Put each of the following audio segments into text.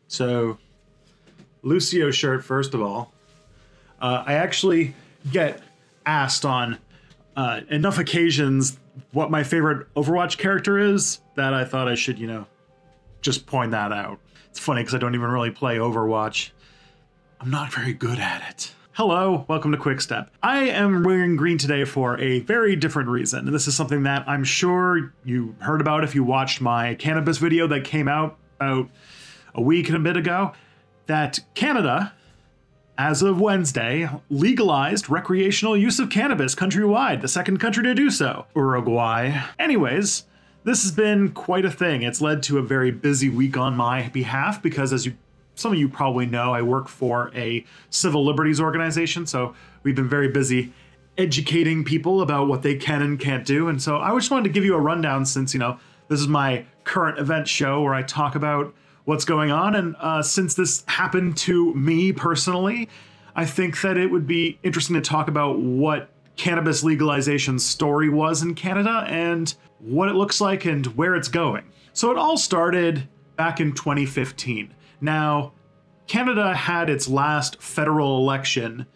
So, Lucio shirt, first of all. I actually get asked on enough occasions what my favorite Overwatch character is that I thought I should, just point that out. It's funny because I don't even really play Overwatch. I'm not very good at it. Hello, welcome to Quick Step. I am wearing green today for a very different reason, and this is something that I'm sure you heard about if you watched my Cannabis video that came out about a week and a bit ago, that Canada, as of Wednesday, legalized recreational use of cannabis countrywide, the second country to do so, Uruguay. Anyways, this has been quite a thing. It's led to a very busy week on my behalf because, as some of you probably know, I work for a civil liberties organization, so we've been very busy educating people about what they can and can't do. And so I just wanted to give you a rundown since, this is my current event show where I talk about what's going on. And since this happened to me personally, I think that it would be interesting to talk about what cannabis legalization story was in Canada and what it looks like and where it's going. So it all started back in 2015. Now, Canada had its last federal election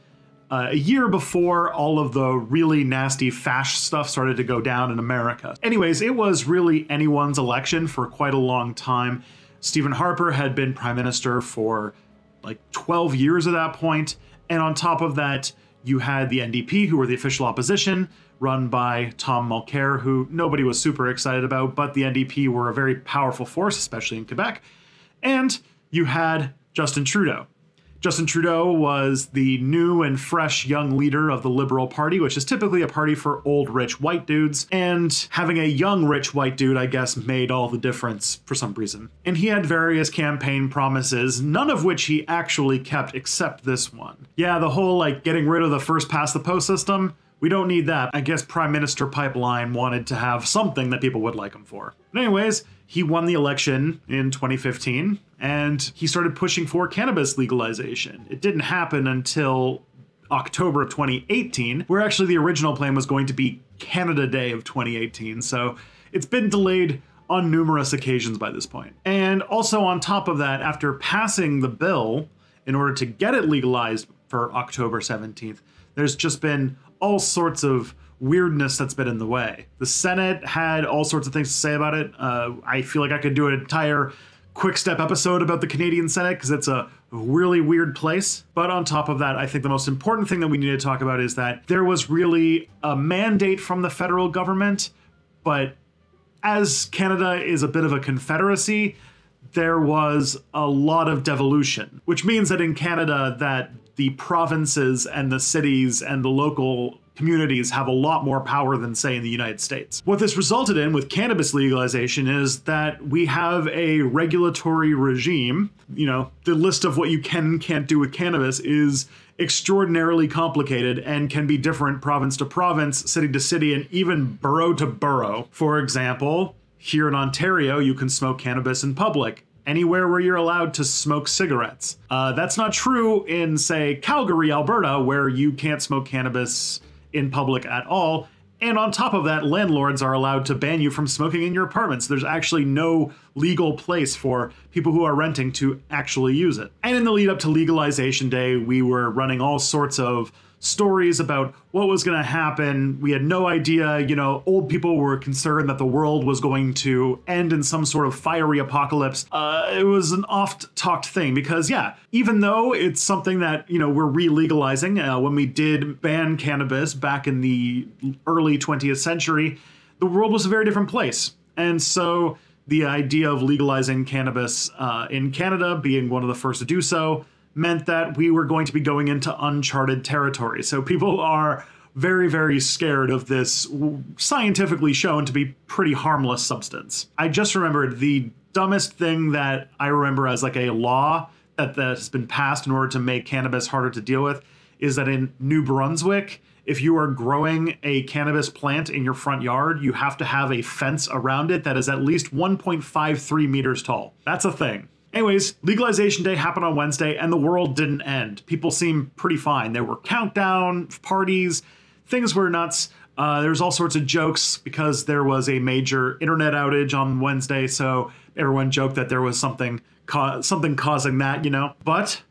a year before all of the really nasty fash stuff started to go down in America. Anyways, it was really anyone's election for quite a long time. Stephen Harper had been prime minister for like 12 years at that point. And on top of that, you had the NDP, who were the official opposition, run by Tom Mulcair, who nobody was super excited about, but the NDP were a very powerful force, especially in Quebec. And you had Justin Trudeau. Justin Trudeau was the new and fresh young leader of the Liberal Party, which is typically a party for old, rich white dudes. And having a young, rich white dude, I guess, made all the difference for some reason. And he had various campaign promises, none of which he actually kept except this one. Yeah, the whole, getting rid of the first past the post system, we don't need that. I guess Prime Minister Pipeline wanted to have something that people would like him for. But anyways, he won the election in 2015, and he started pushing for cannabis legalization. It didn't happen until October of 2018, where actually the original plan was going to be Canada Day of 2018, so it's been delayed on numerous occasions by this point. And also on top of that, after passing the bill in order to get it legalized for October 17th, there's just been all sorts of weirdness that's been in the way. The Senate had all sorts of things to say about it. I feel like I could do an entire Quick Step episode about the Canadian Senate because it's a really weird place. But on top of that, I think the most important thing that we need to talk about is that there was really a mandate from the federal government, but as Canada is a bit of a confederacy, there was a lot of devolution, which means that in Canada that the provinces and the cities and the local communities have a lot more power than, say, in the United States. What this resulted in with cannabis legalization is that we have a regulatory regime. The list of what you can and can't do with cannabis is extraordinarily complicated and can be different province to province, city to city, and even borough to borough. For example, here in Ontario, you can smoke cannabis in public anywhere where you're allowed to smoke cigarettes. That's not true in, say, Calgary, Alberta, where you can't smoke cannabis in public at all. And on top of that, landlords are allowed to ban you from smoking in your apartments. There's actually no legal place for people who are renting to actually use it. And in the lead up to legalization day, we were running all sorts of stories about what was going to happen. We had no idea, old people were concerned that the world was going to end in some sort of fiery apocalypse. It was an oft-talked thing because, yeah, even though it's something that, we're re-legalizing, when we did ban cannabis back in the early 20th century, the world was a very different place. And so the idea of legalizing cannabis in Canada, being one of the first to do so, meant that we were going to be going into uncharted territory. So people are very, very scared of this scientifically shown to be pretty harmless substance. I just remembered the dumbest thing that I remember as a law that has been passed in order to make cannabis harder to deal with is that in New Brunswick, if you are growing a cannabis plant in your front yard, you have to have a fence around it that is at least 1.53 meters tall. That's a thing. Anyways, legalization day happened on Wednesday and the world didn't end. People seemed pretty fine. There were countdown parties, things were nuts, There's all sorts of jokes because there was a major internet outage on Wednesday, so everyone joked that there was something causing that, you know. But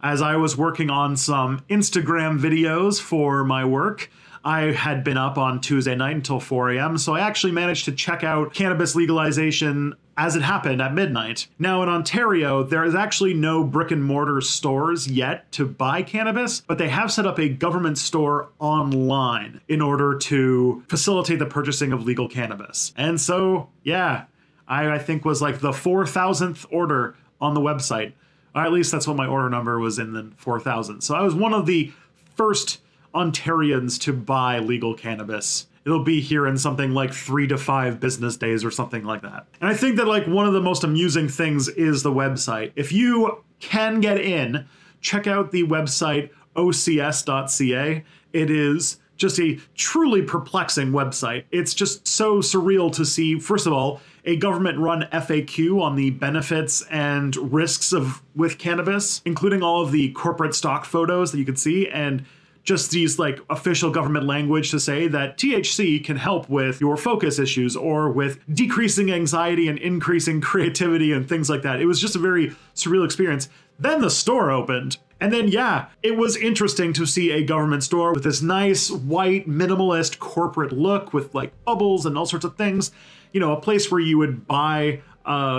as I was working on some Instagram videos for my work, I had been up on Tuesday night until 4 a.m., so I actually managed to check out cannabis legalization as it happened at midnight. Now in Ontario, there is actually no brick and mortar stores yet to buy cannabis, but they have set up a government store online in order to facilitate the purchasing of legal cannabis. And so, yeah, I think was like the 4,000th order on the website. Or at least that's what my order number was, in the 4,000. So I was one of the first Ontarians to buy legal cannabis. It'll be here in something like 3 to 5 business days or something like that. And I think that like one of the most amusing things is the website. If you can get in, check out the website ocs.ca. It is just a truly perplexing website. It's just so surreal to see, first of all, a government-run FAQ on the benefits and risks with cannabis, including all of the corporate stock photos that you can see, and just these like official government language to say that THC can help with your focus issues or with decreasing anxiety and increasing creativity and things like that. It was just a very surreal experience. Then the store opened. And then, yeah, it was interesting to see a government store with this nice, white, minimalist corporate look with like bubbles and all sorts of things. You know, a place where you would buy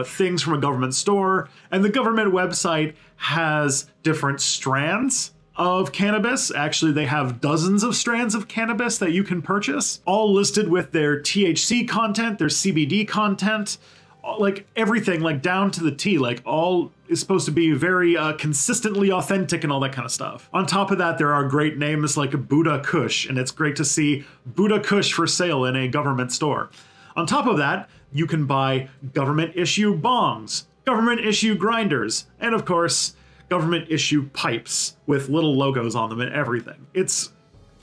things from a government store. And the government website has different strands of cannabis. Actually, they have dozens of strands of cannabis that you can purchase, all listed with their THC content, their CBD content, like everything, like down to the T, like all is supposed to be very consistently authentic and all that kind of stuff. On top of that, there are great names like Buddha Kush, and it's great to see Buddha Kush for sale in a government store. On top of that, you can buy government issue bongs, government issue grinders, and of course, government issue pipes with little logos on them and everything. It's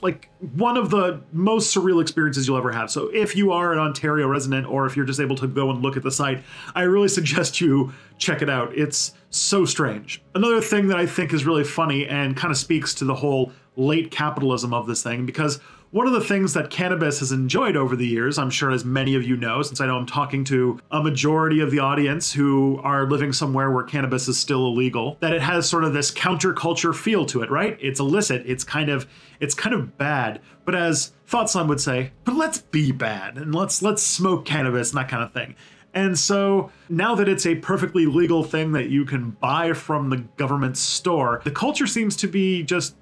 like one of the most surreal experiences you'll ever have. So if you are an Ontario resident, or if you're just able to go and look at the site, I really suggest you check it out. It's so strange. Another thing that I think is really funny and kind of speaks to the whole late capitalism of this thing, because one of the things that cannabis has enjoyed over the years, I'm sure as many of you know, since I know I'm talking to a majority of the audience who are living somewhere where cannabis is still illegal, that it has sort of this counterculture feel to it, right? It's illicit, it's kind of bad, but as Thoughtslime would say, but let's be bad and let's smoke cannabis and that kind of thing. And so now that it's a perfectly legal thing that you can buy from the government store, the culture seems to be just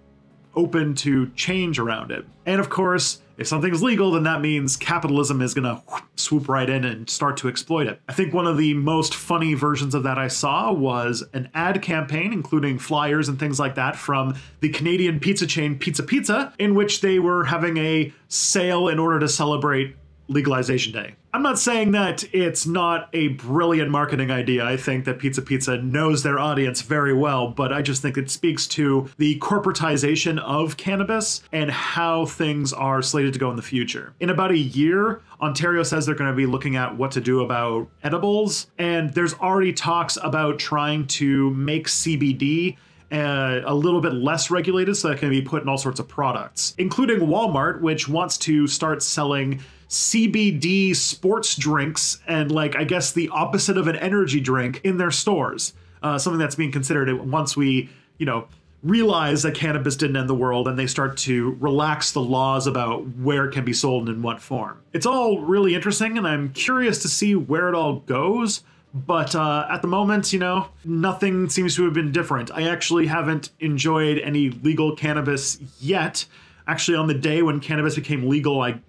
open to change around it. And of course, if something's legal, then that means capitalism is gonna swoop right in and start to exploit it. I think one of the most funny versions of that I saw was an ad campaign, including flyers and things like that, from the Canadian pizza chain Pizza Pizza, in which they were having a sale in order to celebrate Legalization Day. I'm not saying that it's not a brilliant marketing idea. I think that Pizza Pizza knows their audience very well, but I just think it speaks to the corporatization of cannabis and how things are slated to go in the future. In about a year, Ontario says they're going to be looking at what to do about edibles, and there's already talks about trying to make CBD a little bit less regulated so that it can be put in all sorts of products, including Walmart, which wants to start selling CBD sports drinks and, like, I guess the opposite of an energy drink in their stores. Something that's being considered once we, you know, realize that cannabis didn't end the world and they start to relax the laws about where it can be sold and in what form. It's all really interesting, and I'm curious to see where it all goes. But at the moment, you know, nothing seems to have been different. I actually haven't enjoyed any legal cannabis yet. Actually, on the day when cannabis became legal, I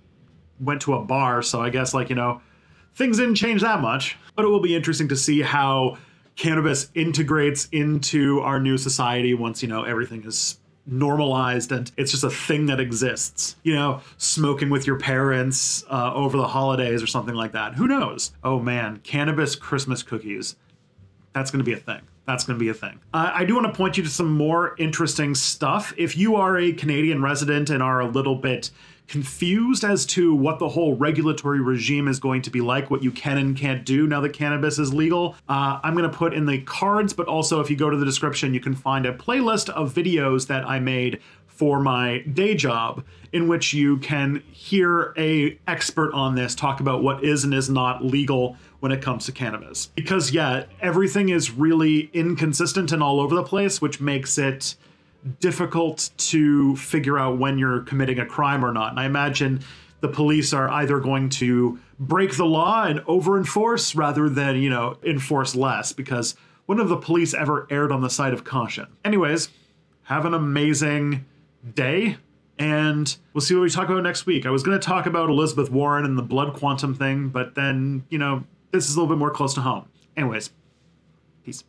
went to a bar, so I guess, like, you know, things didn't change that much. But it will be interesting to see how cannabis integrates into our new society once, you know, everything is normalized and it's just a thing that exists. You know, smoking with your parents over the holidays or something like that. Who knows? Oh man, cannabis Christmas cookies. That's going to be a thing. That's going to be a thing. I do want to point you to some more interesting stuff. If you are a Canadian resident and are a little bit confused as to what the whole regulatory regime is going to be like, what you can and can't do now that cannabis is legal, I'm going to put in the cards, but also if you go to the description, you can find a playlist of videos that I made for my day job, in which you can hear a expert on this talk about what is and is not legal when it comes to cannabis. Because yeah, everything is really inconsistent and all over the place, which makes it difficult to figure out when you're committing a crime or not. And I imagine the police are either going to break the law and over-enforce rather than, you know, enforce less, because when have the police ever erred on the side of caution? Anyways, have an amazing day, and we'll see what we talk about next week. I was going to talk about Elizabeth Warren and the blood quantum thing, but then, you know, this is a little bit more close to home. Anyways, peace.